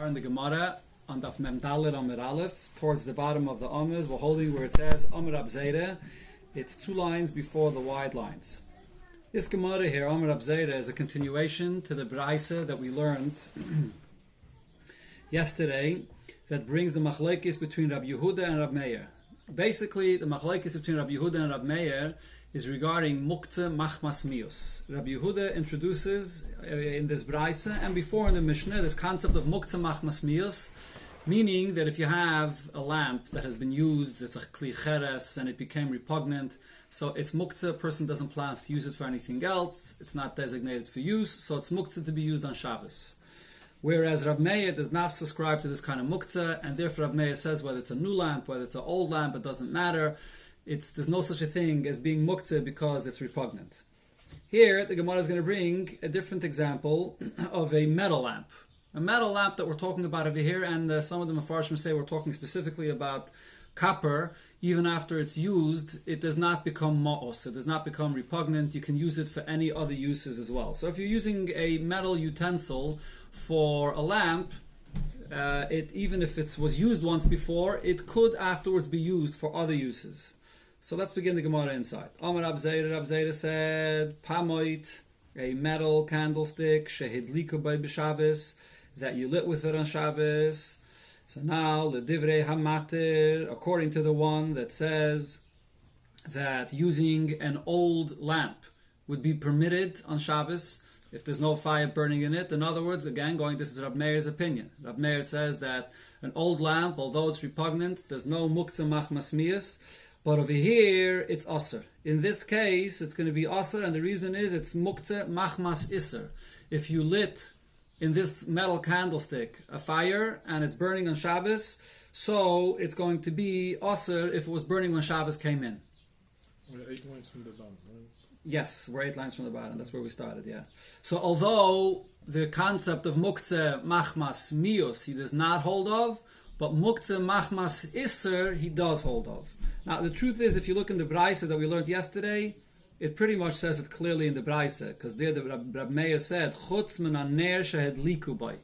in the Gemara on Daf Mem Dalet Amud Aleph, towards the bottom of the Amud. We're holding where it says Amud Abzeida. It's 2 lines before the wide lines. This Gemara here, Amud Abzeida, is a continuation to the Braisa that we learned yesterday that brings the machlekes between Rabbi Yehuda and Rabbi Meir. Basically, the machlekes between Rabbi Yehuda and Rabbi Meir is regarding muktzeh machmas mius. Rabbi Yehuda introduces in this Braisa and before in the Mishnah this concept of muktzeh machmas mius, meaning that if you have a lamp that has been used, it's a kli cheres and it became repugnant, so it's muktzeh, a person doesn't plan to use it for anything else, it's not designated for use, so it's muktzeh to be used on Shabbos. Whereas Rabbi Meir does not subscribe to this kind of muktzeh, and therefore Rabbi Meir says whether it's a new lamp, whether it's an old lamp, it doesn't matter. There's no such a thing as being muktzeh because it's repugnant. Here, the Gemara is going to bring a different example of a metal lamp. A metal lamp that we're talking about over here, and some of the Mefarshim say we're talking specifically about copper. Even after it's used, it does not become ma'os, it does not become repugnant. You can use it for any other uses as well. So if you're using a metal utensil for a lamp, even if it was used once before, it could afterwards be used for other uses. So let's begin the Gemara inside. Amar Abzeida said, Pamoit, a metal candlestick, shehidliku by b'Shabbos, that you lit with it on Shabbos. So now, the divrei hamatir, according to the one that says that using an old lamp would be permitted on Shabbos if there's no fire burning in it. In other words, again, this is Rabbi Meir's opinion. Rabbi Meir says that an old lamp, although it's repugnant, there's no muktzeh machmas mius, but over here, it's aser. In this case, it's going to be aser, and the reason is it's muktzeh machmas iser. If you lit in this metal candlestick a fire and it's burning on Shabbos, so it's going to be aser if it was burning when Shabbos came in. We're 8 lines from the bottom, right? Yes, we're 8 lines from the bottom. That's where we started, yeah. So although the concept of muktzeh machmas mius he does not hold of, but muktzeh machmas iser he does hold of. Now the truth is, if you look in the Braisa that we learned yesterday, it pretty much says it clearly in the Braisa, because there the Rabbi Meir said, Chutz min haner shehedliku bai,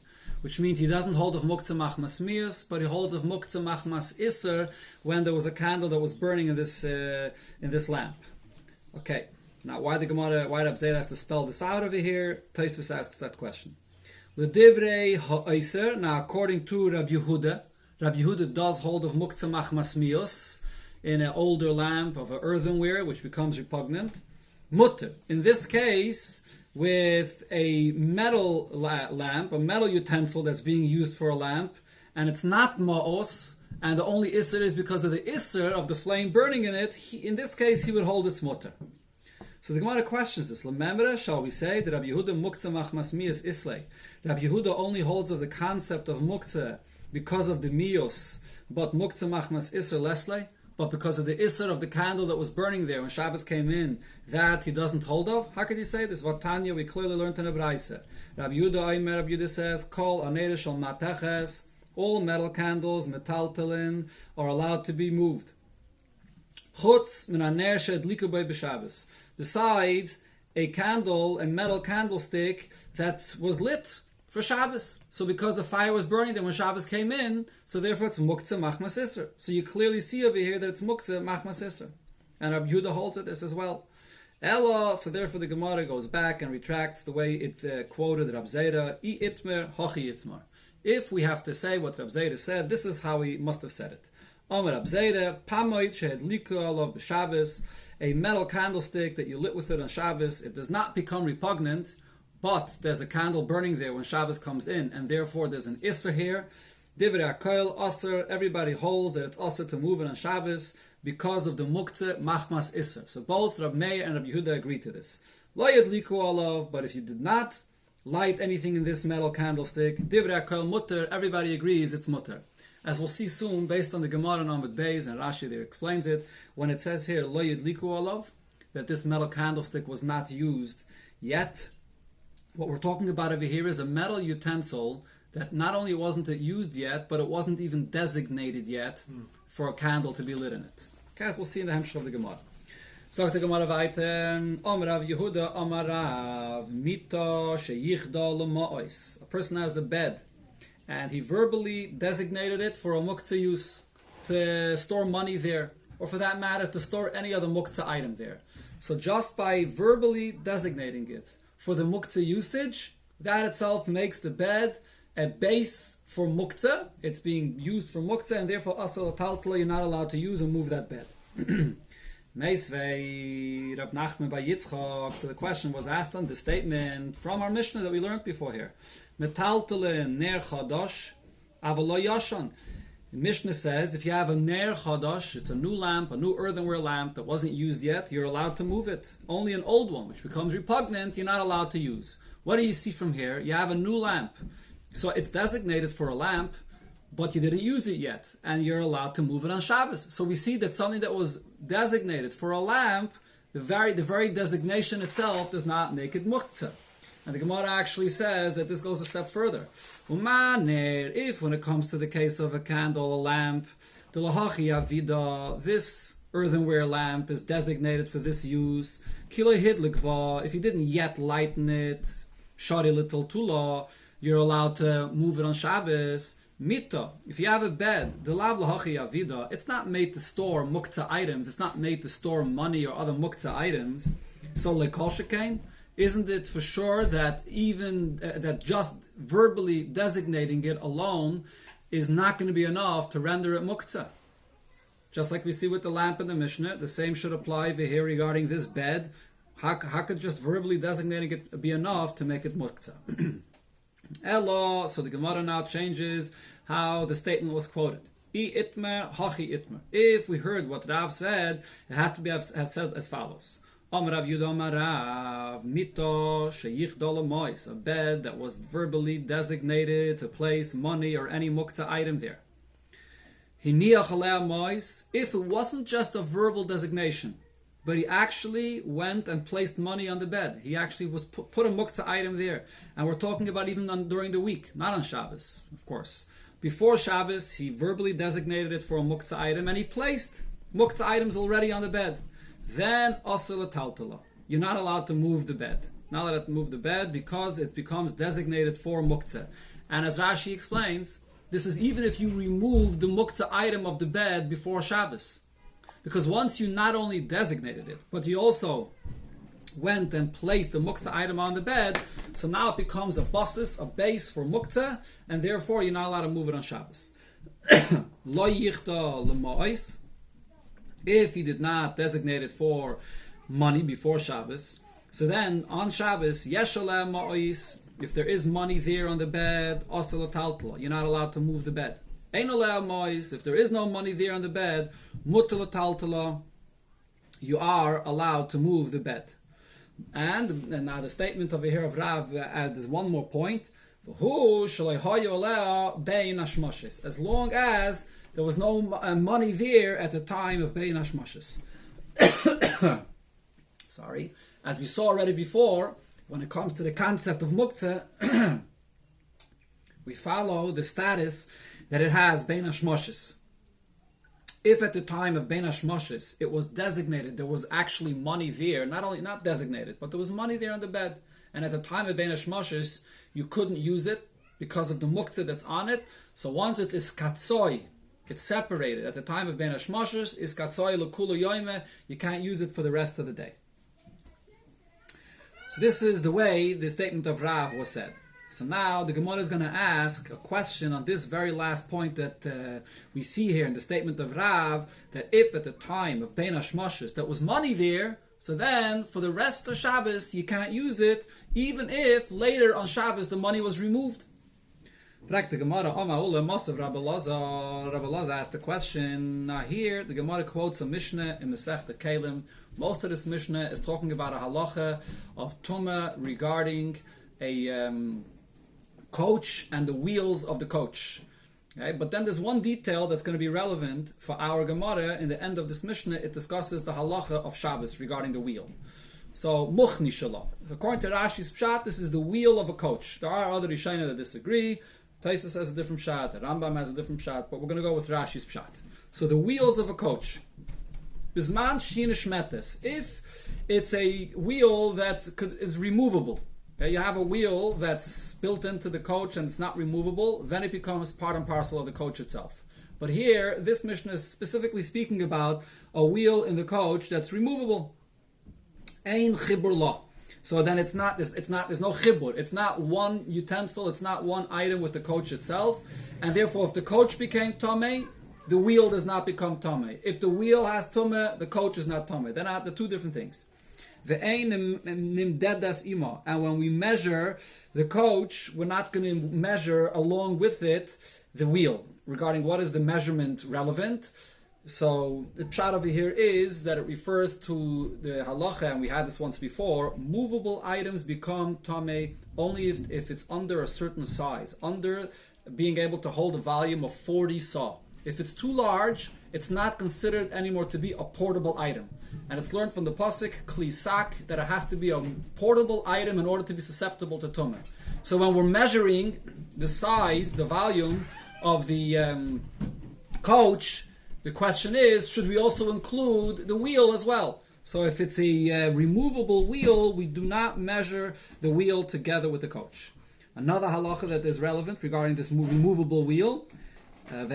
which means he doesn't hold of muktzeh machmas mius, but he holds of muktzeh machmas iser when there was a candle that was burning in this lamp. Okay, now why Rabbi Zeira has to spell this out over here? Tosfos asks that question. L'divrei ha'oser, now according to Rabbi Yehuda does hold of muktzeh machmas mius in an older lamp of an earthenware which becomes repugnant. Mutter. In this case, with a metal lamp, a metal utensil that's being used for a lamp, and it's not ma'os, and the only isser is because of the isser of the flame burning in it, in this case he would hold its mutter. So the Gemara questions this. Lememra, shall we say that Rabbi Yehuda muktzeh machmas mius islay? Rabbi Yehuda only holds of the concept of muktzeh because of the mius, but muktzeh machmas iser leslay? But because of the isser of the candle that was burning there when Shabbos came in, that he doesn't hold of? How could you say this? What Tanya we clearly learned in the Braisa. Rabbi Yehuda says, Kol anera shel mateches, all metal candles, metaltalin, are allowed to be moved. Chutz min haner shehedliku bai b'Shabbos. Besides a candle, a metal candlestick that was lit for Shabbos. So because the fire was burning then when Shabbos came in, so therefore it's muktzeh machmas iser. So you clearly see over here that it's muktzeh machmas iser. And Rabbi Yehuda holds it this as well. Ella, so therefore the Gemara goes back and retracts the way it quoted Rabbi Zeira, I itmer, hochi itmar. If we have to say what Rabbi Zeira said, this is how he must have said it. Amar Rabbi Zeira, pamoit shehedliku alav b'Shabbos, a metal candlestick that you lit with it on Shabbos, it does not become repugnant, but there's a candle burning there when Shabbos comes in, and therefore there's an isser here. Divrei hakoil aser, everybody holds that it's aser to move it on Shabbos because of the muktzeh machmas isser. So both Rabbi Meir and Rabbi Yehuda agree to this. Lo yadliku alav, but if you did not light anything in this metal candlestick, divrei hakoil mutter, everybody agrees it's mutter. As we'll see soon, based on the Gemara on Amud Beis, and Rashi there explains it, when it says here, lo yadliku alav, that this metal candlestick was not used yet, what we're talking about over here is a metal utensil that not only wasn't used yet, but it wasn't even designated yet for a candle to be lit in it. Okay, as we'll see in the Hemshech of the Gemara. Sagt die Gemara weiter, Rav Yehuda, Rav, Mito sheyichda l'ma'os. A person has a bed, and he verbally designated it for a muktzeh use to store money there, or for that matter, to store any other muktzeh item there. So just by verbally designating it for the muktzeh usage, that itself makes the bed a base for muktzeh. It's being used for muktzeh, and therefore asal taltla, you're not allowed to use and move that bed. Meisvei Rav Nachman by Yitzchak. So the question was asked on the statement from our Mishnah that we learned before here. Metaltele ner chadash avalo yashan. The Mishnah says if you have a ner chadash, it's a new lamp, a new earthenware lamp that wasn't used yet, you're allowed to move it. Only an old one, which becomes repugnant, you're not allowed to use. What do you see from here? You have a new lamp. So it's designated for a lamp, but you didn't use it yet, and you're allowed to move it on Shabbos. So we see that something that was designated for a lamp, the very designation itself does not make it muktzeh. And the Gemara actually says that this goes a step further. If when it comes to the case of a candle, a lamp, this earthenware lamp is designated for this use, if you didn't yet lighten it, shari little tula, you're allowed to move it on Shabbos. Mita, if you have a bed, it's not made to store muktzeh items, it's not made to store money or other muktzeh items. So lekol shekain, isn't it for sure that even that just verbally designating it alone is not going to be enough to render it muktzeh? Just like we see with the lamp in the Mishnah, the same should apply here regarding this bed. How could just verbally designating it be enough to make it muktzeh? Elo, so the Gemara now changes how the statement was quoted. I itmer, hachi itmer. If we heard what Rav said, it had to be said as follows. Rav Yudom Rav, mito sheyich mois, a bed that was verbally designated to place money or any muktzeh item there. Hiniach aleh mois, if it wasn't just a verbal designation, but he actually went and placed money on the bed. He actually was put a muktzeh item there. And we're talking about even during the week, not on Shabbos, of course. Before Shabbos, he verbally designated it for a muktzeh item, and he placed muktzeh items already on the bed. Then, asel taltala. You're not allowed to move the bed. Not allowed to move the bed because it becomes designated for muktzeh. And as Rashi explains, this is even if you remove the muktzeh item of the bed before Shabbos. Because once you not only designated it, but you also went and placed the muktzeh item on the bed, so now it becomes a basis, a base for muktzeh, and therefore you're not allowed to move it on Shabbos. Lo yichta l'ma'is, if he did not designate it for money before Shabbos, so then on Shabbos, yeshaleh ma'is, if there is money there on the bed, asal taltla, you're not allowed to move the bed. If there is no money there on the bed, you are allowed to move the bed. And now the statement over here of Rav adds one more point. As long as there was no money there at the time of Bein Hashmashes. Sorry. As we saw already before, when it comes to the concept of muktzeh, we follow the status that it has Bein Hashmashes. If at the time of Bein Hashmashes it was designated, there was actually money there, not designated, but there was money there on the bed, and at the time of Bein Hashmashes you couldn't use it because of the muktzeh that's on it. So once it's iskatzoi, it's separated. At the time of Bein Hashmashes, iskatzoi l'kulu yoime, you can't use it for the rest of the day. So this is the way the statement of Rav was said. So now the Gemara is going to ask a question on this very last point that we see here in the statement of Rav, that if at the time of Bein Hashmashes there was money there, so then for the rest of Shabbos you can't use it, even if later on Shabbos the money was removed. The Gemara, Rabbi Lazar asked the question. Now here the Gemara quotes a Mishnah in Masechta Kelim. Most of this Mishnah is talking about a halacha of Tumah regarding a coach and the wheels of the coach. Okay? But then there's one detail that's going to be relevant for our Gemara. In the end of this Mishnah, it discusses the halacha of Shabbos regarding the wheel. So, muchni shalom. According to Rashi's pshat, this is the wheel of a coach. There are other Rishonim that disagree. Taisus has a different pshat, the Rambam has a different pshat, but we're going to go with Rashi's pshat. So the wheels of a coach. Bisman shinish metes. If it's a wheel that is removable, You have a wheel that's built into the coach and it's not removable, then it becomes part and parcel of the coach itself. But here, this Mishnah is specifically speaking about a wheel in the coach that's removable. Ein chibur lo. So then there's no chibur. It's not one utensil, it's not one item with the coach itself. And therefore, if the coach became tomei, the wheel does not become tomei. If the wheel has tomei, the coach is not tomei. They're not the two different things. And when we measure the coach, we're not going to measure along with it the wheel. Regarding what is the measurement relevant. So the pshat over here is that it refers to the halacha, and we had this once before, movable items become tamei only if it's under a certain size, under being able to hold a volume of 40 saw. If it's too large, it's not considered anymore to be a portable item. And it's learned from the pasuk, kli sak, that it has to be a portable item in order to be susceptible to tumah. So when we're measuring the size, the volume of the coach, the question is, should we also include the wheel as well? So if it's a removable wheel, we do not measure the wheel together with the coach. Another halacha that is relevant regarding this removable wheel, if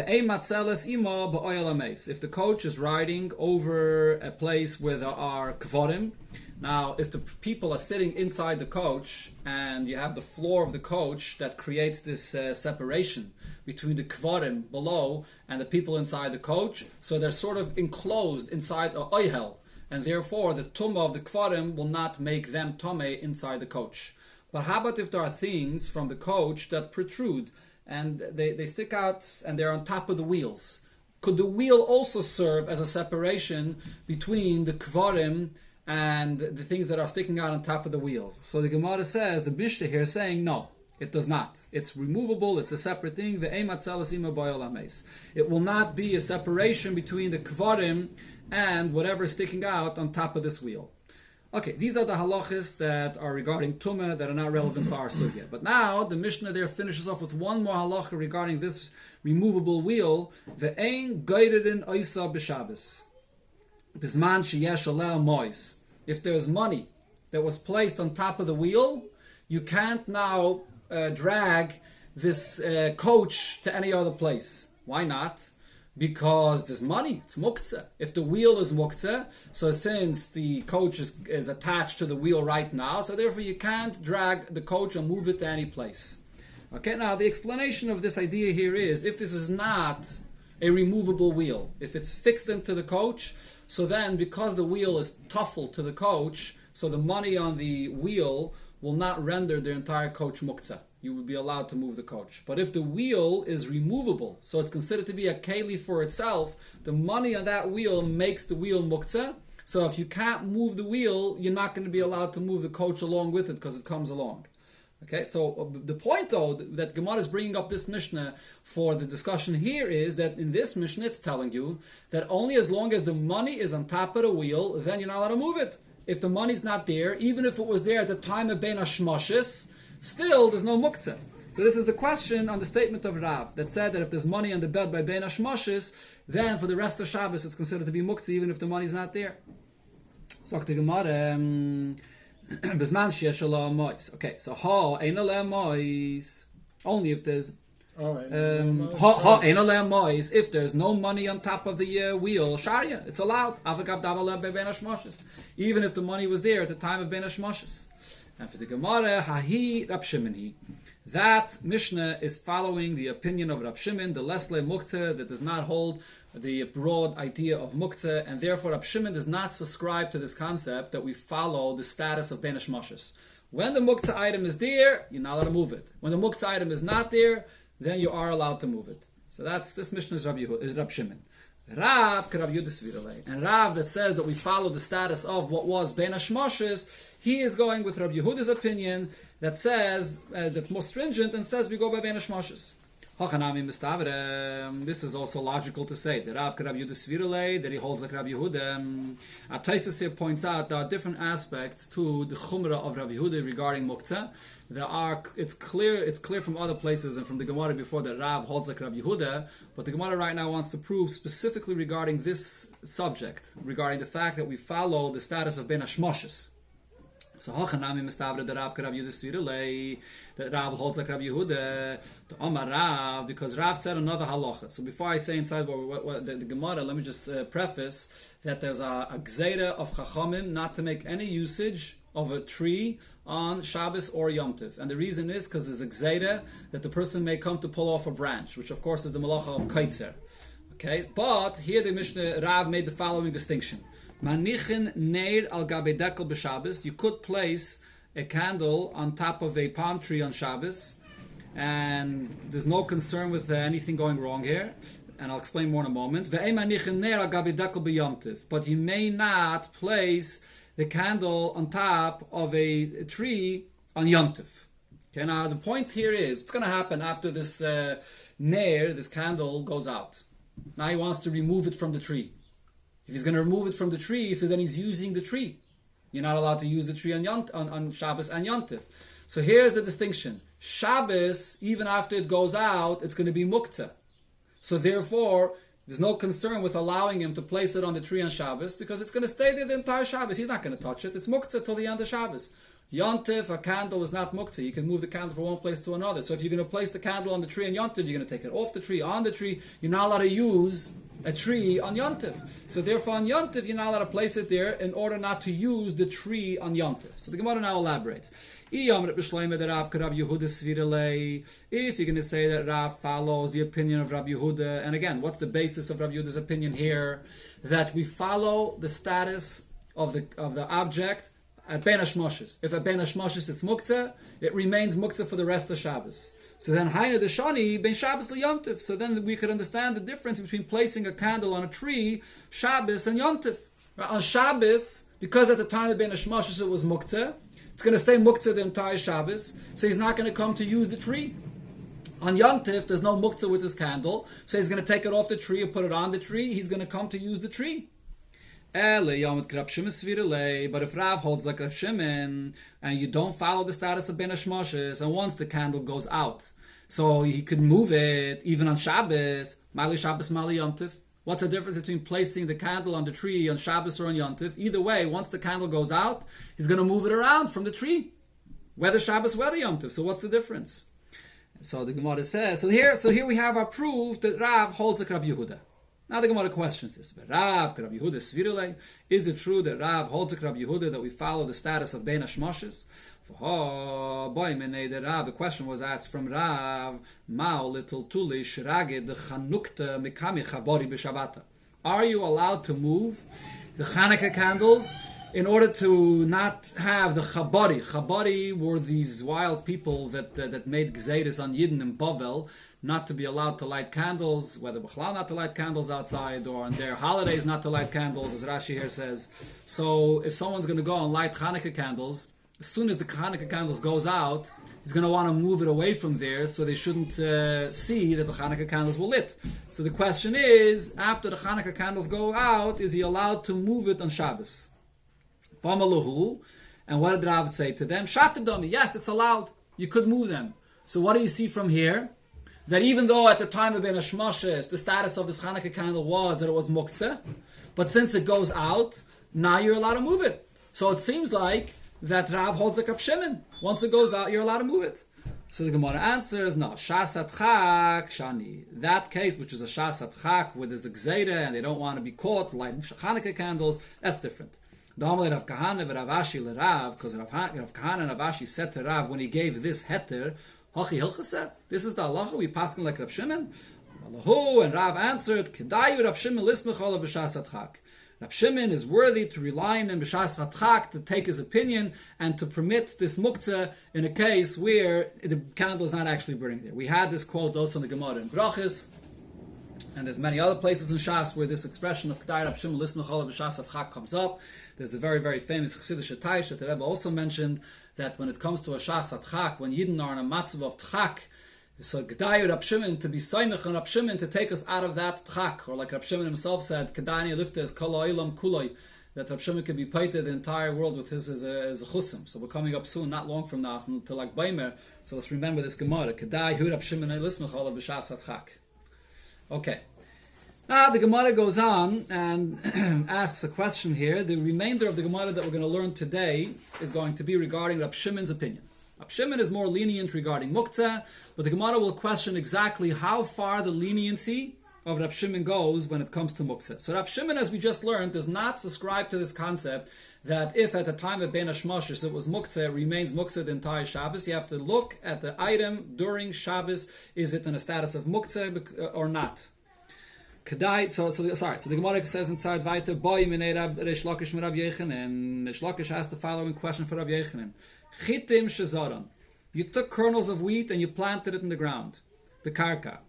the coach is riding over a place where there are kvorim, now if the people are sitting inside the coach and you have the floor of the coach that creates this separation between the kvarim below and the people inside the coach, so they're sort of enclosed inside a oihel, and therefore the tumah of the kvarim will not make them tomei inside the coach. But how about if there are things from the coach that protrude and they stick out and they're on top of the wheels? Could the wheel also serve as a separation between the kvarim and the things that are sticking out on top of the wheels? So the Gemara says, the Mishnah here is saying no. It does not. It's removable. It's a separate thing. It will not be a separation between the kvarim and whatever is sticking out on top of this wheel. Okay, these are the halachas that are regarding tumah that are not relevant for our sugya. But now the Mishnah there finishes off with one more halacha regarding this removable wheel. Ve'ein geirin oisa b'Shabbos. Bisman sheyesh aleh mois. If there's money that was placed on top of the wheel, you can't now drag this coach to any other place. Why not? Because there's money. It's muktzeh. If the wheel is muktzeh, so since the coach is attached to the wheel right now, so therefore you can't drag the coach or move it to any place. Okay, now the explanation of this idea here is, if this is not a removable wheel, if it's fixed into the coach, so then because the wheel is tuffled to the coach, so the money on the wheel will not render the entire coach muktzeh. You would be allowed to move the coach. But if the wheel is removable, so it's considered to be a keli for itself, the money on that wheel makes the wheel muktzeh. So if you can't move the wheel, you're not going to be allowed to move the coach along with it because it comes along. Okay, so the point though that Gemara is bringing up this Mishnah for the discussion here is that in this Mishnah it's telling you that only as long as the money is on top of the wheel, then you're not allowed to move it. If the money's not there, even if it was there at the time of Ben Hashmashis, still there's no muktzeh. So this is the question on the statement of Rav that said that if there's money on the bed by Ben Hashmashis, then for the rest of Shabbos it's considered to be muktzeh even if the money's not there. So the Gemara, Bisman sheyesh aleh mois. Okay, so ha ein aleh mois. Only if there's if there's no money on top of the wheel, sharia, it's allowed. Even if the money was there at the time of Ben Hashmashis. And for the Gemara, Hahi Rab Shimon, that Mishnah is following the opinion of Rab Shimon, the lesle muktzeh, that does not hold the broad idea of muktzeh, and therefore Rab Shimon does not subscribe to this concept that we follow the status of Ben Hashmashis. When the muktzeh item is there, you're not allowed to move it. When the muktzeh item is not there, then you are allowed to move it. So this Mishnah is Rab Shimon. Rav Rab Yehuda, and Rav that says that we follow the status of what was Ben Hashmashis, he is going with Rab Yehuda's opinion that says that's more stringent and says we go by Ben Hashmashis. This is also logical to say that Rav Rab Yehuda that he holds like Rab Yehuda. Taisus here points out there are different aspects to the chumrah of Rab Yehuda regarding muktzeh. It's clear from other places and from the Gemara before that Rav holds like Rabbi Yehuda, but the Gemara right now wants to prove specifically regarding this subject, regarding the fact that we follow the status of Ben Hashmashis. So Hachanami Mistavra the Rav Rav Yehuda Svirulei, that Rav holds like Rav Yehuda, the Omar Rav, because Rav said another halacha. So before I say inside what the Gemara, let me just preface that there's a gzeira of Chachamim not to make any usage of a tree on Shabbos or Yom Tov. And the reason is because there's a gzeira that the person may come to pull off a branch, which of course is the malacha of kaitzer. Okay, but here the Mishnah Rav made the following distinction. Manichin neir al gabe dekel b'Shabbos. You could place a candle on top of a palm tree on Shabbos, and there's no concern with anything going wrong here. And I'll explain more in a moment. Ve'ei manichin neir al gabe dekel b'Yom Tov. But you may not place the candle on top of a tree on Yom Tov. Okay, now the point here is what's going to happen after this neir, this candle, goes out. Now he wants to remove it from the tree. If he's going to remove it from the tree, so then he's using the tree. You're not allowed to use the tree on Shabbos and Yom Tov. So here's the distinction. Shabbos, even after it goes out, it's going to be muktzeh. So therefore, there's no concern with allowing him to place it on the tree on Shabbos because it's going to stay there the entire Shabbos. He's not going to touch it. It's muktzeh till the end of Shabbos. Yom Tov, a candle is not muktzeh. You can move the candle from one place to another. So if you're going to place the candle on the tree on Yom Tov, you're going to take it off the tree, on the tree. You're not allowed to use a tree on Yom Tov. So therefore on Yom Tov, you're not allowed to place it there in order not to use the tree on Yom Tov. So the Gemara now elaborates. If you're going to say that Rav follows the opinion of Rabbi Yehuda, and again, what's the basis of Rabbi Yehuda's opinion here? That we follow the status of the object at Ben Hashmoshes. If at Ben Hashmoshes it's muktzeh, it remains muktzeh for the rest of Shabbos. So then Haina the Shani Ben Shabbos Yom Tov. So then we could understand the difference between placing a candle on a tree, Shabbos and Yom Tov. On Shabbos, because at the time of Ben Hashmoshes it was muktzeh, it's going to stay muktzeh the entire Shabbos, so he's not going to come to use the tree. On Yom Tov, there's no muktzeh with his candle, so he's going to take it off the tree or put it on the tree. He's going to come to use the tree. But if Rav holds like Rav Shimon, and you don't follow the status of Ben Hashmoshes, and once the candle goes out, so he could move it even on Shabbos, Mali Shabbos, Mali Yom Tov. What's the difference between placing the candle on the tree on Shabbos or on Yom Tov? Either way, once the candle goes out, he's going to move it around from the tree, whether Shabbos, whether Yom Tov. So what's the difference? So the Gemara says, so here we have our proof that Rav holds like Rabbi Yehuda. Now the Gemara questions this. Rav, Rabbi Yehuda Svirulei, is it true that Rav holds like Rabbi Yehuda that we follow the status of Ben Hashmoshes? The question was asked from Rav, are you allowed to move the Hanukkah candles in order to not have the Chabari? Chabari were these wild people that made gzeiros on Yidden in Bavel, not to be allowed to light candles, whether B'chlal not to light candles outside, or on their holidays not to light candles, as Rashi here says. So if someone's going to go and light Hanukkah candles, as soon as the Hanukkah candles goes out, he's going to want to move it away from there, so they shouldn't see that the Hanukkah candles were lit. So the question is, after the Hanukkah candles go out, is he allowed to move it on Shabbos? And what did Rav say to them? Shatadami, yes, it's allowed. You could move them. So what do you see from here? That even though at the time of Ben Hashmoshes, the status of this Hanukkah candle was that it was muktzeh, but since it goes out, now you're allowed to move it. So it seems like that Rav holds like Rab Shimon. Once it goes out, you're allowed to move it. So the Gemara answers, no, Shasat Chak, Shani. That case, which is a Shasat Chak, where there's a Gzeira and they don't want to be caught lighting Hanukkah candles, that's different. The Amalei Rav Kahana and Rav Ashi le Rav, because Rav Kahana and Rav Ashi said to Rav when he gave this heter, Hachi Hilchaseh, this is the halacha we paskin like Rav Shimon. And Rav answered, Kedayu Rav Shimon lismechol of b'shas chak. Rav Shimon is worthy to rely on him b'shas chak to take his opinion and to permit this muktzeh in a case where the candle is not actually burning there. We had this quote also in the Gemara in Brachis, and there's many other places in Shas where this expression of Kedayu Rav Shimon lismechol of b'shas chak comes up. There's the very, very famous Chassidish Taish that the Rebbe also mentioned, that when it comes to a Shas Tchak, when Yidden are in a matzav of Tchak, so Kedayu Rab Shimon to be Saimach and Rab Shimon to take us out of that Tchak, or like Rab Shimon himself said, Kedani Lifta is Kol Oilam Kuloi, that Rab Shimon can be painted the entire world with his as a chusim. So we're coming up soon, not long from now, to like Baimer. So let's remember this Gemara. Kedayu Rab Shimon Elismach Olav B'Shas Tchak. Okay. The Gemara goes on and asks a question here. The remainder of the Gemara that we're going to learn today is going to be regarding Rab Shimon's opinion. Rab Shimon is more lenient regarding muktzeh, but the Gemara will question exactly how far the leniency of Rab Shimon goes when it comes to muktzeh. So Rab Shimon, as we just learned, does not subscribe to this concept that if at the time of Ben Hashmashis it was muktzeh, it remains muktzeh the entire Shabbos. You have to look at the item during Shabbos. Is it in a status of muktzeh or not? Kedai, so the Gemara says inside weiter, boy minei Reish Lakish min Rab Yechanan. Reish Lakish asked the following question for Rab Yechanan. Chitim shezaron. You took kernels of wheat and you planted it in the ground. Bekarka.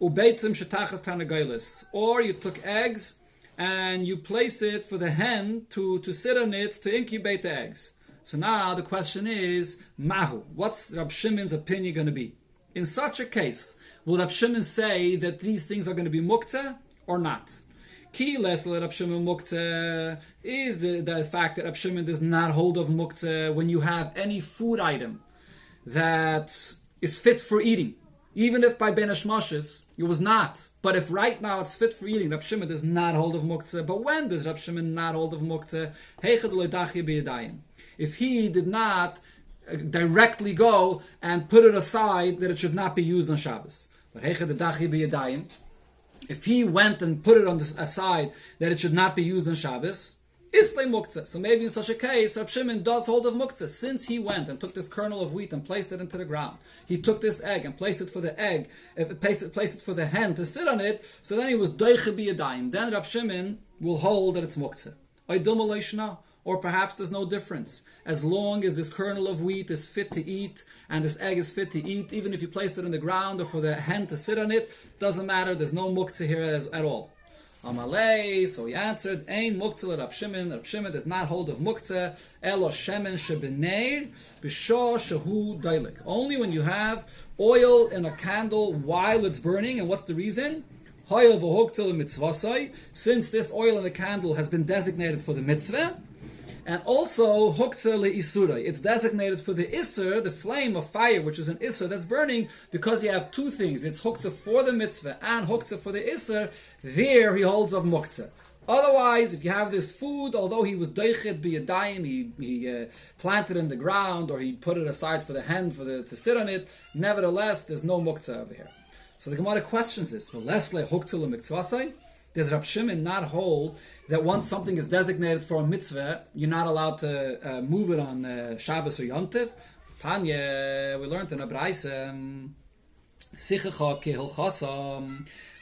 Ubeitzim shetachas tanagailis. Or you took eggs and you place it for the hen to sit on it to incubate the eggs. So now the question is, mahu. What's Rab Shimon's opinion going to be? In such a case, will Rab Shimon say that these things are going to be muktzeh or not? Ki lesle Rab Shimon muktzeh is the fact that Rab Shimon does not hold of muktzeh when you have any food item that is fit for eating. Even if by Ben Hashmashis it was not. But if right now it's fit for eating, Rab Shimon does not hold of muktzeh. But when does Rab Shimon not hold of muktzeh? If he did not directly go and put it aside that it should not be used on Shabbos. But if he went and put it on the aside that it should not be used on Shabbos, Islay muktzeh. So maybe in such a case, Rab Shimon does hold of muktzeh. Since he went and took this kernel of wheat and placed it into the ground, he took this egg and placed it for the egg, placed it for the hen to sit on it. So then he was doiche biyadayim. Then Rab Shimon will hold that it's muktzeh. Or perhaps there's no difference. As long as this kernel of wheat is fit to eat and this egg is fit to eat, even if you placed it in the ground or for the hen to sit on it, doesn't matter. There's no muktzeh here at all. Amalei, so he answered, Ein muktzeh Rab Shimon. Rab Shimon does not hold of muktzeh. Elo shemen shebeneir b'shah shehu dailik. Only when you have oil in a candle while it's burning. And what's the reason? Since this oil in the candle has been designated for the mitzvah, and also huktzeh le'isurai. It's designated for the iser, the flame of fire, which is an iser that's burning, because you have two things. It's huktzeh for the mitzvah and huktzeh for the iser. There he holds of muktzeh. Otherwise, if you have this food, although he was doichet biyadayim, he planted in the ground, or he put it aside for the hen to sit on it, nevertheless, there's no muktzeh over here. So the Gemara questions this. Does Rab Shimon not hold that once something is designated for a mitzvah, you're not allowed to move it on Shabbos or Yom Tov? Tanya, we learned in a braise,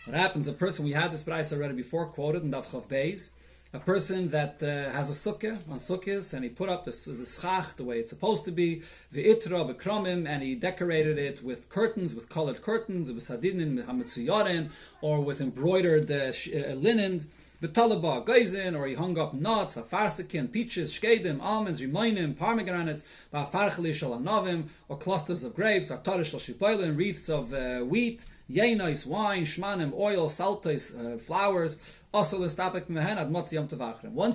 what happens, a person, we had this braise already before, quoted in Daf Chav Beis, a person that has a sukkah on sukkahs, and he put up the schach the way it's supposed to be, the itra, the kromim, and he decorated it with curtains, with colored curtains, with sadinin, hametzuyarin, or with embroidered linen, the talaba, geizin, or he hung up nuts, afarsikin, peaches, shkedim, almonds, rimoinim, pomegranates, ba'afarchli shalanavim, or clusters of grapes, or tarish lashipoilin, wreaths of wheat, yeinais, wine, shmanim, oil, saltais, flowers. Once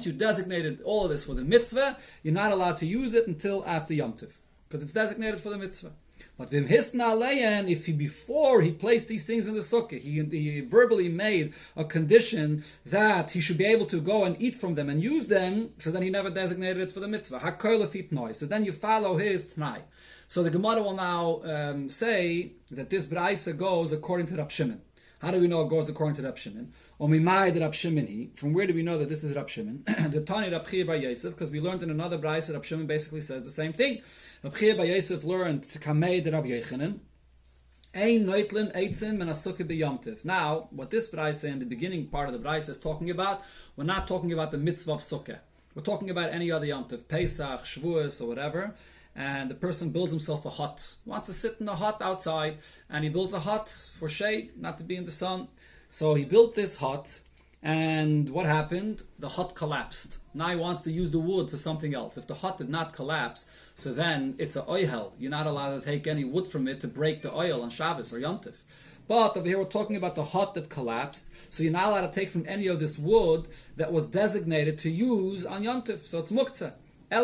you designated all of this for the mitzvah, you're not allowed to use it until after Yom Tov, because it's designated for the mitzvah. But if before he placed these things in the sukkah, he verbally made a condition that he should be able to go and eat from them and use them, so then he never designated it for the mitzvah. So then you follow his tnai. So the Gemara will now say that this braisa goes according to Rab Shimon. How do we know it goes according to Rab Shimon? From where do we know that this is Rab Shimon? The Tani Rab Chiya bar Yosef, because we learned in another brayse Rab Shimon basically says the same thing. Rab Chiya bar Yosef learned Kamei de Rab Yechanan. Ein noitlin eitzim men asukah b'Yom Tov. Now, what this brayse in the beginning part of the brayse is talking about, we're not talking about the mitzvah of sukkah. We're talking about any other Yom Tov, Pesach, Shavuos, or whatever. And the person builds himself a hut, wants to sit in a hut outside, and he builds a hut for shade, not to be in the sun. So he built this hut, and what happened? The hut collapsed. Now he wants to use the wood for something else. If the hut did not collapse, so then it's an oihel. You're not allowed to take any wood from it to break the oil on Shabbos or Yom Tov. But over here we're talking about the hut that collapsed, so you're not allowed to take from any of this wood that was designated to use on Yom Tov. So it's muktzeh. There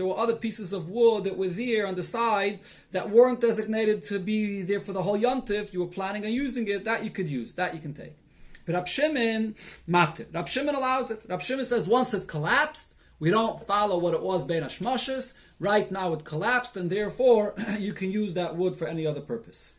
were other pieces of wood that were there on the side that weren't designated to be there for the whole Yom Tov. You were planning on using it, that you could use, that you can take. But Rab Shimon matir. Rab Shimon allows it. Rab Shimon says once it collapsed, we don't follow what it was bein hashmashas. Right now it collapsed, and therefore you can use that wood for any other purpose.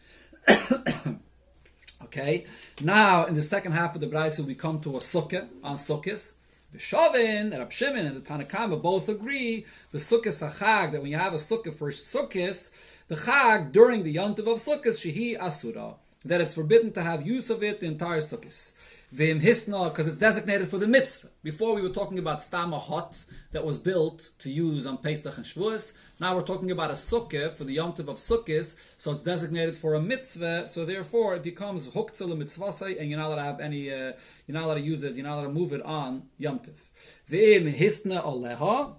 Okay. Now in the second half of the brayso we come to a sukkah on sukkahs. The Shavin, Rab Shimon, and the Tanakama both agree the sukkahs hachag that when you have a sukkah for sukkahs, the chag during the yontiv of sukkahs shehi asura, that it's forbidden to have use of it the entire sukkahs. Vim hisna, because it's designated for the mitzvah. Before we were talking about stama hut that was built to use on Pesach and Shavuos. Now we're talking about a sukkah for the yontiv of sukkahs, so it's designated for a mitzvah. So therefore, it becomes muktzeh mitzvasai, and you're not allowed to have any. You're not allowed to use it. You're not allowed to move it on yontiv. Vim hisna oleha.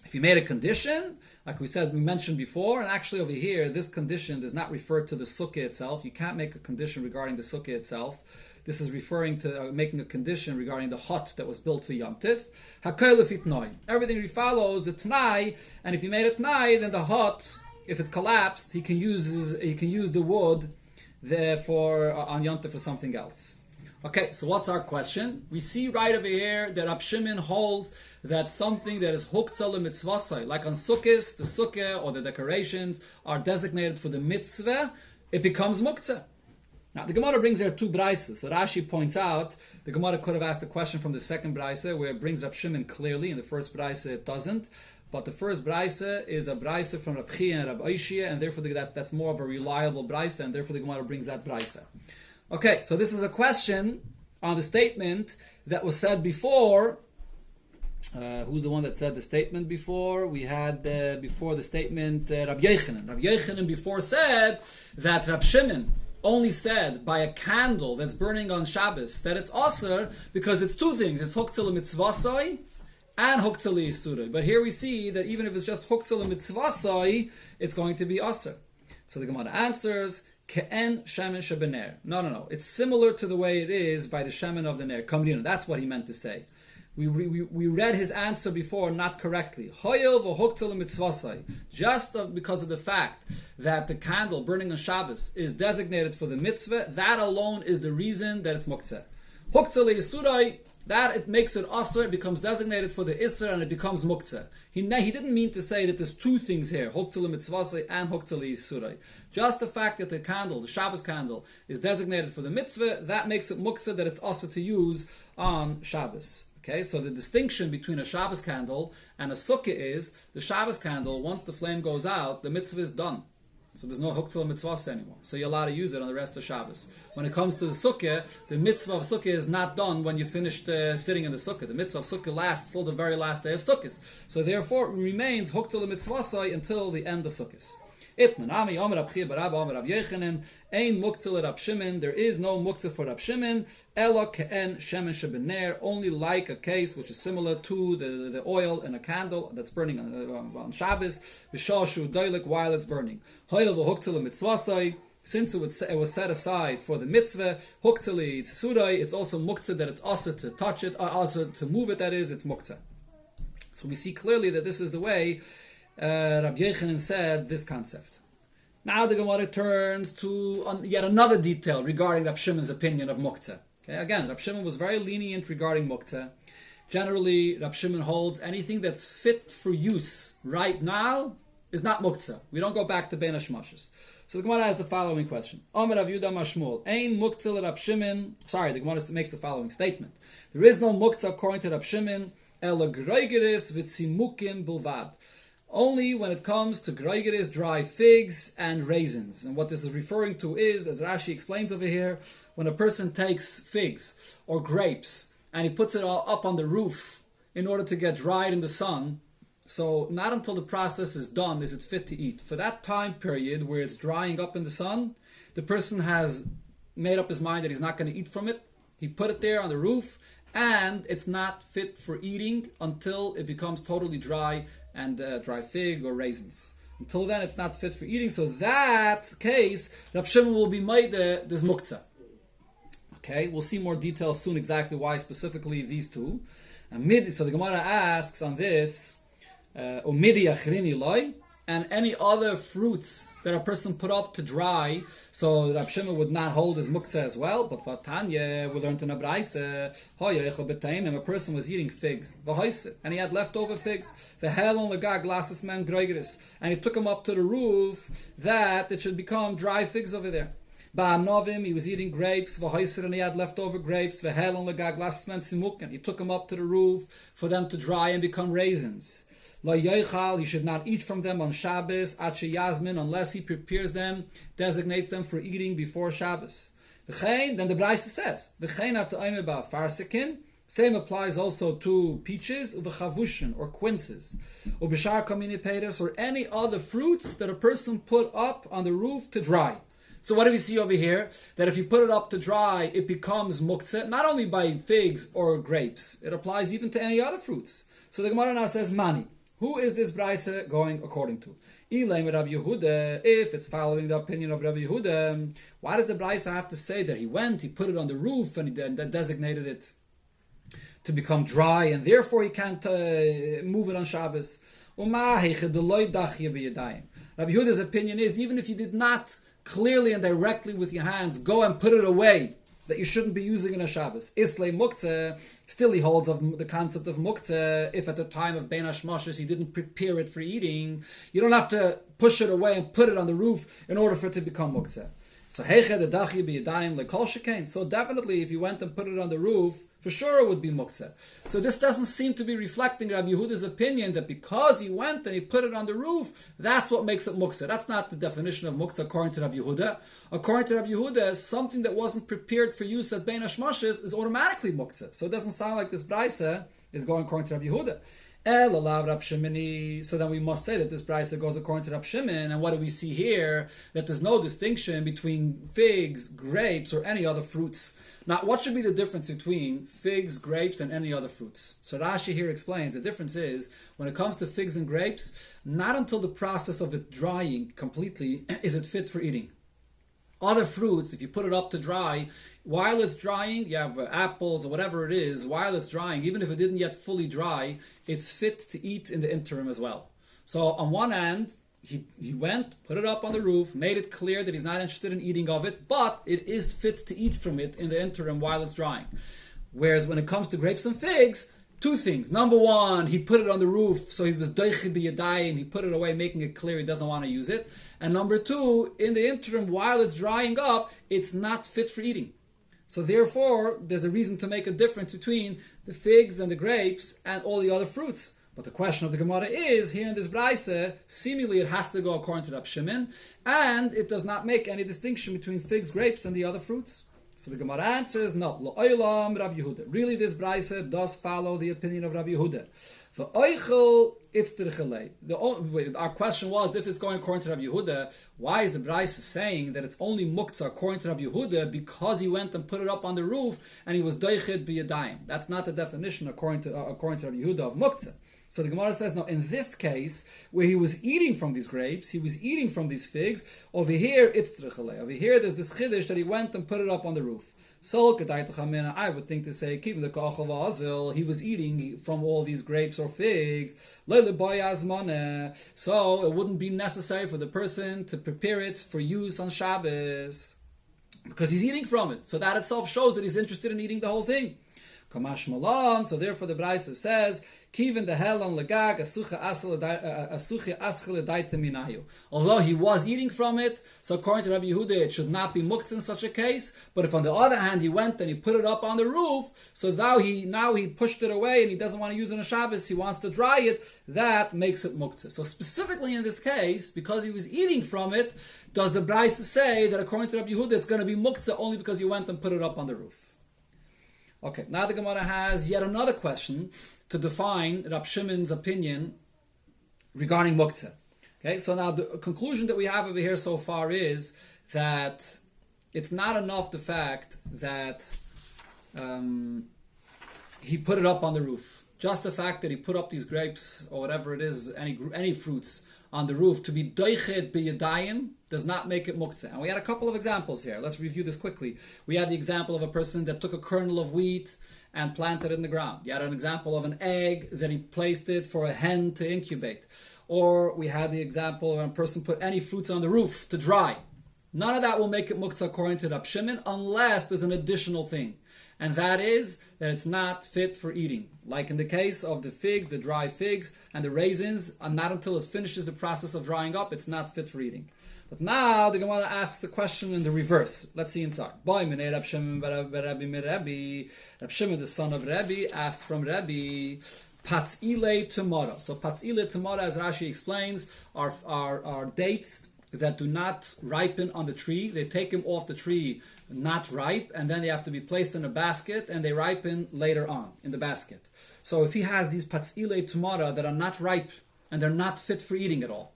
If you made a condition, like we mentioned before, and actually over here, this condition does not refer to the sukkah itself. You can't make a condition regarding the sukkah itself. This is referring to making a condition regarding the hut that was built for Yom Tif. Hakol fitnoi. Everything follows the Tanai, and if you made a Tanai, then the hut, if it collapsed, he can use the wood there for on Yom Tif for something else. Okay, so what's our question? We see right over here that Rab Shimon holds that something that is muktzeh mitzvasai, like on sukkahs, the sukkah or the decorations are designated for the mitzvah, it becomes muktzeh. Now, the Gemara brings there two braises. So Rashi points out, the Gemara could have asked a question from the second braise, where it brings Rab Shimon clearly. In the first braise, it doesn't. But the first braise is a braise from Rab Chia and Rab Oishia, and therefore that's more of a reliable braise, and therefore the Gemara brings that braise. Okay, so this is a question on the statement that was said before. Who's the one that said the statement before? We had before the statement Rab Yochanan. Rab Yochanan before said that Rab Shimon only said by a candle that's burning on Shabbos that it's aser because it's two things. It's muktzeh mitzvasai and muktzeh yisurai. But here we see that even if it's just muktzeh mitzvasai, it's going to be aser. So the Gemara answers, Ke'en shemen shebener. No. It's similar to the way it is by the shemen of the ner. Kamrina. That's what he meant to say. We read his answer before not correctly. Just because of the fact that the candle burning on Shabbos is designated for the mitzvah, that alone is the reason that it's muktzeh. That it makes it aser, it becomes designated for the isser, and it becomes muktzeh. He didn't mean to say that there's two things here, muktzeh mitzvasai and muktzeh yisurai. Just the fact that the candle, the Shabbos candle, is designated for the mitzvah, that makes it muktzeh, that it's aser to use on Shabbos. Okay, so the distinction between a Shabbos candle and a sukkah is the Shabbos candle, once the flame goes out, the mitzvah is done. So there's no muktzeh mitzvah anymore. So you're allowed to use it on the rest of Shabbos. When it comes to the sukkah, the mitzvah of sukkah is not done when you finished sitting in the sukkah. The mitzvah of sukkah lasts till the very last day of sukkahs. So therefore it remains muktzeh mitzvah until the end of sukkahs. Itman Ami Omer Rab Chia Barab Omer Rab Yochanan Ein muktzeh Rab Shimon. There is no muktzeh for Rab Shimon. Elo ke'en shemen shebener. Only like a case which is similar to the oil in a candle that's burning on Shabbos. V'shashu doilik while it's burning. Hoyel v'huktzeh mitzvasai. Since it was set aside for the mitzvah, huktzeh surai. It's also muktzeh that it's also to touch it, also to move it. That is, it's muktzeh. So we see clearly that this is the way Rabbi Yochanan said this concept. Now the Gemara turns to yet another detail regarding Rab Shimon's opinion of muktzeh. Okay, again, Rab Shimon was very lenient regarding muktzeh. Generally, Rab Shimon holds anything that's fit for use right now is not muktzeh. We don't go back to bein hashmashos. So the Gemara has the following question: Omer Rav Yudah Mashmul, Ein muktzeh Rab Shimon. Sorry, the Gemara makes the following statement: there is no muktzeh according to Rab Shimon. Ela greigeris v'tzimukim bilvad. Only when it comes to greigeris, dry figs, and raisins. And what this is referring to is, as Rashi explains over here, when a person takes figs or grapes and he puts it all up on the roof in order to get dried in the sun. So not until the process is done is it fit to eat. For that time period where it's drying up in the sun, the person has made up his mind that he's not going to eat from it. He put it there on the roof, and it's not fit for eating until it becomes totally dry, and dry fig or raisins. Until then, it's not fit for eating. So that case, Rab Shimon will be made this muktzeh. Okay, we'll see more details soon exactly why specifically these two. And so the Gemara asks on this, Umidi achrini loy. and any other fruits that a person put up to dry, so Rab Shimon would not hold his muktzeh as well. But Vatanya, we learned in a Braise, a person was eating figs, and he had leftover figs, and he took them up to the roof that it should become dry figs over there. Ba'anovim, he was eating grapes, and he had leftover grapes, and he took them up to the roof for them to dry and become raisins. He should not eat from them on Shabbos, unless he prepares them, designates them for eating before Shabbos. Then the Braise says, same applies also to peaches, or quinces, or any other fruits that a person put up on the roof to dry. So what do we see over here? That if you put it up to dry, it becomes muktzeh, not only by figs or grapes, it applies even to any other fruits. So the Gemara now says, Mani. Who is this Braise going according to? If it's following the opinion of Rabbi Yehuda, why does the Braise have to say that he put it on the roof, and he designated it to become dry, and therefore he can't move it on Shabbos? Rabbi Yehuda's opinion is, even if you did not clearly and directly with your hands go and put it away, that you shouldn't be using in a Shabbos. Islay muktzeh, still he holds of the concept of muktzeh. If at the time of Bein Hashmashos he didn't prepare it for eating, you don't have to push it away and put it on the roof in order for it to become muktzeh. So so definitely if you went and put it on the roof, for sure it would be muktzeh. So this doesn't seem to be reflecting Rabbi Yehuda's opinion that because he went and he put it on the roof, that's what makes it muktzeh. That's not the definition of muktzeh according to Rabbi Yehuda. According to Rabbi Yehuda, something that wasn't prepared for use at Bein Hashmashos is automatically muktzeh. So it doesn't sound like this Braise is going according to Rabbi Yehuda. So then we must say that this Braise goes according to Rab Shimon. And what do we see here? That there's no distinction between figs, grapes, or any other fruits. Now, what should be the difference between figs, grapes, and any other fruits? So Rashi here explains the difference is, when it comes to figs and grapes, not until the process of it drying completely is it fit for eating. Other fruits, if you put it up to dry, while it's drying, you have apples or whatever it is, while it's drying, even if it didn't yet fully dry, it's fit to eat in the interim as well. So on one hand, he went, put it up on the roof, made it clear that he's not interested in eating of it, but it is fit to eat from it in the interim while it's drying. Whereas when it comes to grapes and figs, two things. Number one, he put it on the roof, so he was doichi b'yadayim, he put it away, making it clear he doesn't want to use it. And number two, in the interim, while it's drying up, it's not fit for eating. So therefore, there's a reason to make a difference between the figs and the grapes and all the other fruits. But the question of the Gemara is, here in this Braise, seemingly it has to go according to Rab Shimon, and it does not make any distinction between figs, grapes, and the other fruits. So the Gemara answers, no, Lo'olam Rabbi Yehuda. Really, this Braise does follow the opinion of Rabbi Yehuda. Our question was, if it's going according to Rabbi Yehuda, why is the Braise saying that it's only muktzeh according to Rabbi Yehuda because he went and put it up on the roof and he was doichet b'yadayim? That's not the definition according to Rabbi Yehuda of muktzeh. So the Gemara says, no, in this case, where he was eating from these grapes, he was eating from these figs, over here, it's trichalei. Over here, there's this chiddush that he went and put it up on the roof. So, I would think to say, he was eating from all these grapes or figs. So, it wouldn't be necessary for the person to prepare it for use on Shabbos, because he's eating from it. So that itself shows that he's interested in eating the whole thing. Kamash Malan, so therefore the Braise says, Kivin the Helan Lagag Asucha Aschel Minayu. Although he was eating from it, so according to Rabbi Yehuda, it should not be muktzeh in such a case. But if on the other hand he went and he put it up on the roof, so now he pushed it away and he doesn't want to use it on Shabbos, he wants to dry it, that makes it muktzeh. So specifically in this case, because he was eating from it, does the Braise say that according to Rabbi Yehuda it's going to be muktzeh only because you went and put it up on the roof? Okay, now the Gemara has yet another question to define Rab Shimon's opinion regarding muktzeh. Okay, so now the conclusion that we have over here so far is that it's not enough the fact that he put it up on the roof. Just the fact that he put up these grapes or whatever it is, any fruits on the roof to be doichet b'yadayim does not make it muktzeh. And we had a couple of examples here. Let's review this quickly. We had the example of a person that took a kernel of wheat and planted it in the ground. You had an example of an egg that he placed it for a hen to incubate. or we had the example when a person put any fruits on the roof to dry. None of that will make it muktzeh according to Rab Shimon unless there's an additional thing. And that is that it's not fit for eating. Like in the case of the figs, the dry figs, and the raisins, and not until it finishes the process of drying up, it's not fit for eating. But now the Gemara asks a question in the reverse. Let's see inside. Rab Shimon, the son of Rabbi, asked from Rabbi, Patzile tomorrow. So Patzile tomorrow, as Rashi explains, are dates that do not ripen on the tree. They take them off the tree not ripe, and then they have to be placed in a basket, and they ripen later on in the basket. So if he has these patzile tomorrow that are not ripe and they're not fit for eating at all.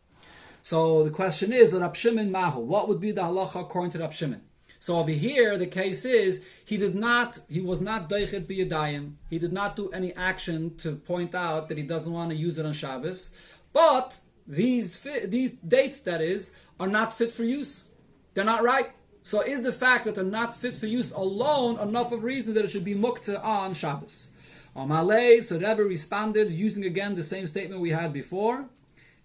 So the question is, Rab Shimon Mahu, what would be the halacha according to Rab Shimon? So over here, the case is, he was not doichet biyadayim. He did not do any action to point out that he doesn't want to use it on Shabbos. But these dates, that is, are not fit for use. They're not ripe. So is the fact that they're not fit for use alone enough of reason that it should be muktzeh on Shabbos? So Rebbe responded using again the same statement we had before.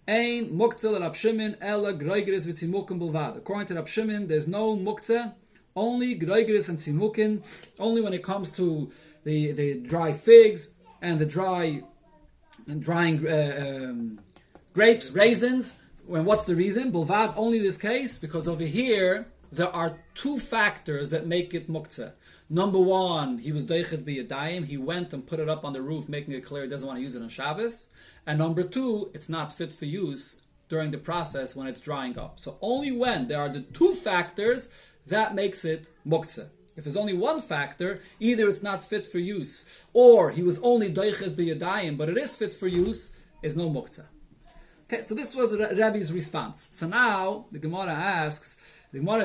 Ein muktzeh Rab Shimon ela groigeris v'tzimukim bulvad. According to Rab Shimon, there's no muktzeh, only groigeris and tzimukin, only when it comes to the dry figs and the drying grapes, raisins. What's the reason? Bulvad, only this case, because over here there are two factors that make it muktzeh. Number one, he was doichet biyadayim. He went and put it up on the roof, making it clear he doesn't want to use it on Shabbos. And number two, it's not fit for use during the process when it's drying up. So only when there are the two factors, that makes it muktzeh. If there's only one factor, either it's not fit for use, or he was only doichet biyadayim, but it is fit for use, is no muktzeh. Okay, so this was Rabbi's response. So now the Gemara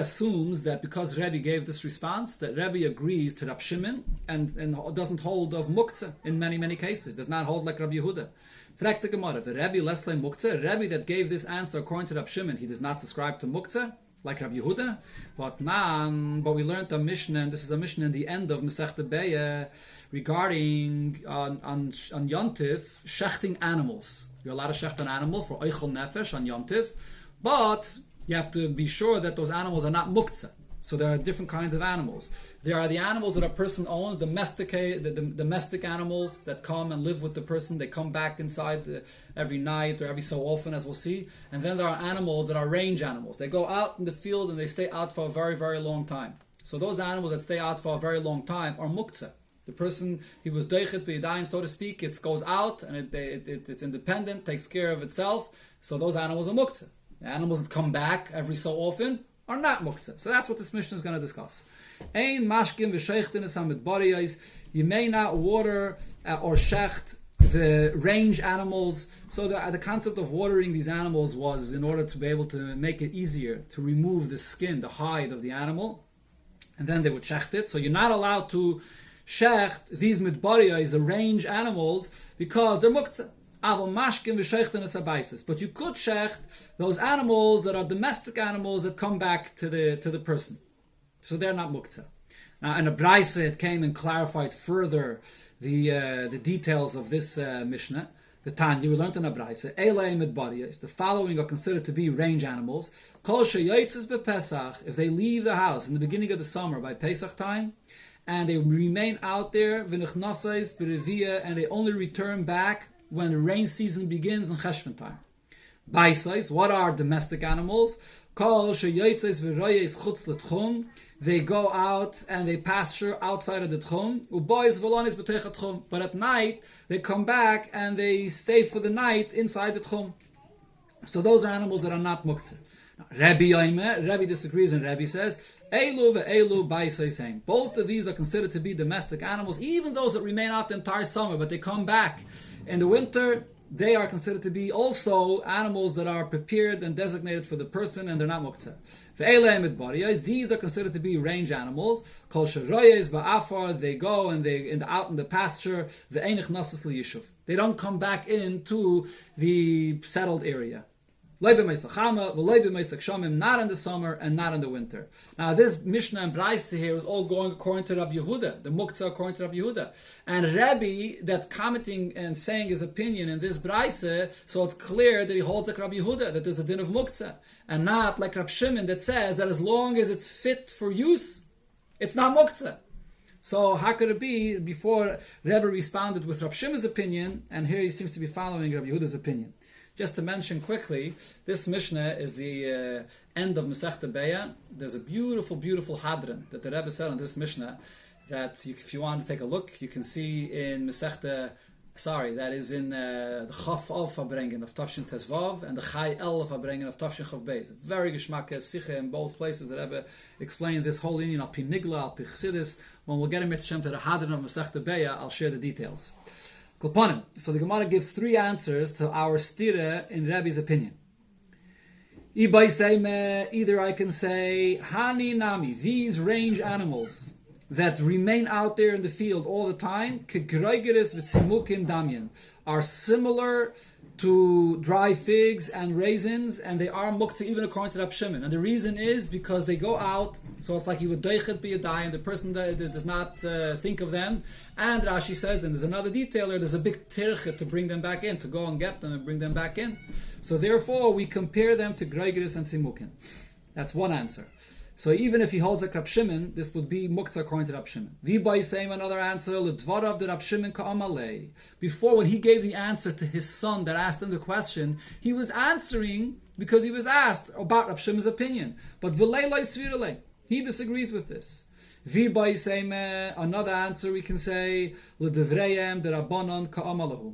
assumes that because Rabbi gave this response, that Rabbi agrees to Rab Shimon and doesn't hold of muktzeh in many, many cases. Does not hold like Rabbi Yehuda. Frag the Gemara, the Rabbi leslei muktzeh, Rabbi that gave this answer according to Rab Shimon, he does not subscribe to muktzeh like Rabbi Yehuda. But we learned a Mishnah, and this is a Mishnah in the end of Masechta Be'eh, regarding on Yontif, shechting animals. You're allowed to shecht an animal for Eichel Nefesh on Yontif, but you have to be sure that those animals are not muktzeh. So there are different kinds of animals. There are the animals that a person owns, the domestic animals that come and live with the person. They come back inside every night or every so often, as we'll see. And then there are animals that are range animals. They go out in the field and they stay out for a very, very long time. So those animals that stay out for a very long time are muktzeh. The person, he was doichet b'yadayim, so to speak. It goes out and it's independent, takes care of itself. So those animals are muktzeh. The animals that come back every so often are not muktzeh. So that's what this Mishnah is going to discuss. Ein mashkim v'sheichtin es hamidbariyos. You may not water or shecht the range animals. So the concept of watering these animals was in order to be able to make it easier to remove the skin, the hide of the animal, and then they would shecht it. So you're not allowed to shecht these midbariyos, the range animals, because they're muktzeh. But you could shecht those animals that are domestic animals that come back to the person. So they're not muktzeh. Now in a Braisa it came and clarified further the details of this Mishnah. The Tanya, we learned in a Braisa, the following are considered to be range animals. If they leave the house in the beginning of the summer by Pesach time, and they remain out there, and they only return back when the rain season begins in Cheshvan time. Baisais, what are domestic animals? They go out and they pasture outside of the tchum. But at night, they come back and they stay for the night inside the tchum. So those are animals that are not muktzeh. Rabbi disagrees and Rabbi says, Elu ve'elu ba'isaysein. Both of these are considered to be domestic animals, even those that remain out the entire summer, but they come back in the winter. They are considered to be also animals that are prepared and designated for the person, and they're not muktzeh. These are considered to be range animals. Kol sheroyes ba'afar, they go and out in the pasture. They don't come back into the settled area. Not in the summer and not in the winter. Now this Mishnah and Braisa here is all going according to Rabbi Yehuda, the muktzeh according to Rabbi Yehuda. And Rabbi that's commenting and saying his opinion in this Braisa, so it's clear that he holds like Rabbi Yehuda, that there's a din of muktzeh. And not like Rabbi Shimon that says that as long as it's fit for use, it's not muktzeh. So how could it be before Rebbe responded with Rabbi Shimon's opinion, and here he seems to be following Rabbi Yehuda's opinion. Just to mention quickly, this Mishnah is the end of Masechta Beya. There's a beautiful, beautiful hadran that the Rebbe said on this Mishnah that if you want to take a look, you can see in Masechta, that is in the Chaf Al Fabrengen of Tafshin Tezvav and the Chai El Fabrengen of Tafshin Chav Beis. Very geschmack sicha in both places that Rebbe explained this whole union al pi nigla, al pi chsidis. When we'll get a mitzvah to the hadran of Masechta Beya, I'll share the details. So the Gemara gives three answers to our stira in Rabbi's opinion. Either I can say, Hani Nami, these range animals that remain out there in the field all the time, are similar to dry figs and raisins, and they are muktzeh even according to Rab Shimon. And the reason is because they go out, so it's like he would doichet biyadai, and the person that does not think of them. And Rashi says, and there's another detail there, there's a big tirchet to bring them back in, to go and get them and bring them back in. So therefore, we compare them to greigeris and simukin. That's one answer. So even if he holds like Rab Shimon, this would be muktzeh according to Rab Shimon. V'bai saying another answer, l'dvarav de Rab Shimon ka'amalei. Before, when he gave the answer to his son that asked him the question, he was answering because he was asked about Rab Shimon's opinion. But v'lei loy svirelei, he disagrees with this. V'bai saying another answer, we can say l'devreyem de Rabbanon ka'amalahu.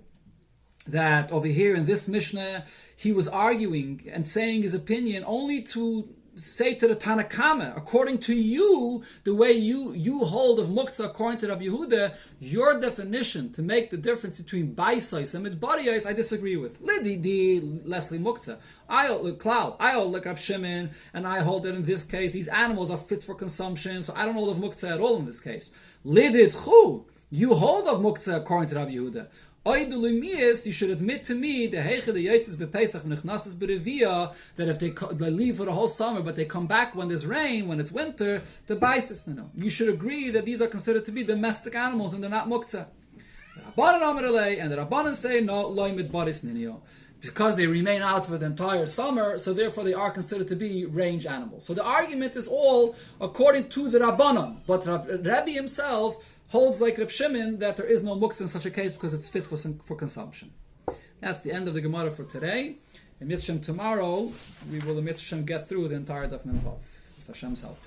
That over here in this Mishnah, he was arguing and saying his opinion only to say to the Tanakama, according to you, the way you hold of muktzeh according to Rabbi Yehuda, your definition to make the difference between baisais and midbariyais, I disagree with. Lididi Leslie muktzeh. I hold like Rabbi Shimon, and I hold that in this case these animals are fit for consumption, so I don't hold of muktzeh at all in this case. Lidid chu, you hold of muktzeh according to Rabbi Yehuda. You should admit to me that if they leave for the whole summer, but they come back when there's rain, when it's winter, the baisis. You should agree that these are considered to be domestic animals and they're not muktzeh. And the Rabbanan say no, loy midbaris ninio. Because they remain out for the entire summer, so therefore they are considered to be range animals. So the argument is all according to the Rabbanan, but Rabbi himself holds like Reb Shimon that there is no muktzeh in such a case because it's fit for consumption. That's the end of the Gemara for today. In Mitzvah tomorrow, we will in Mitzvah get through the entire Daf Mem Vav with Hashem's help.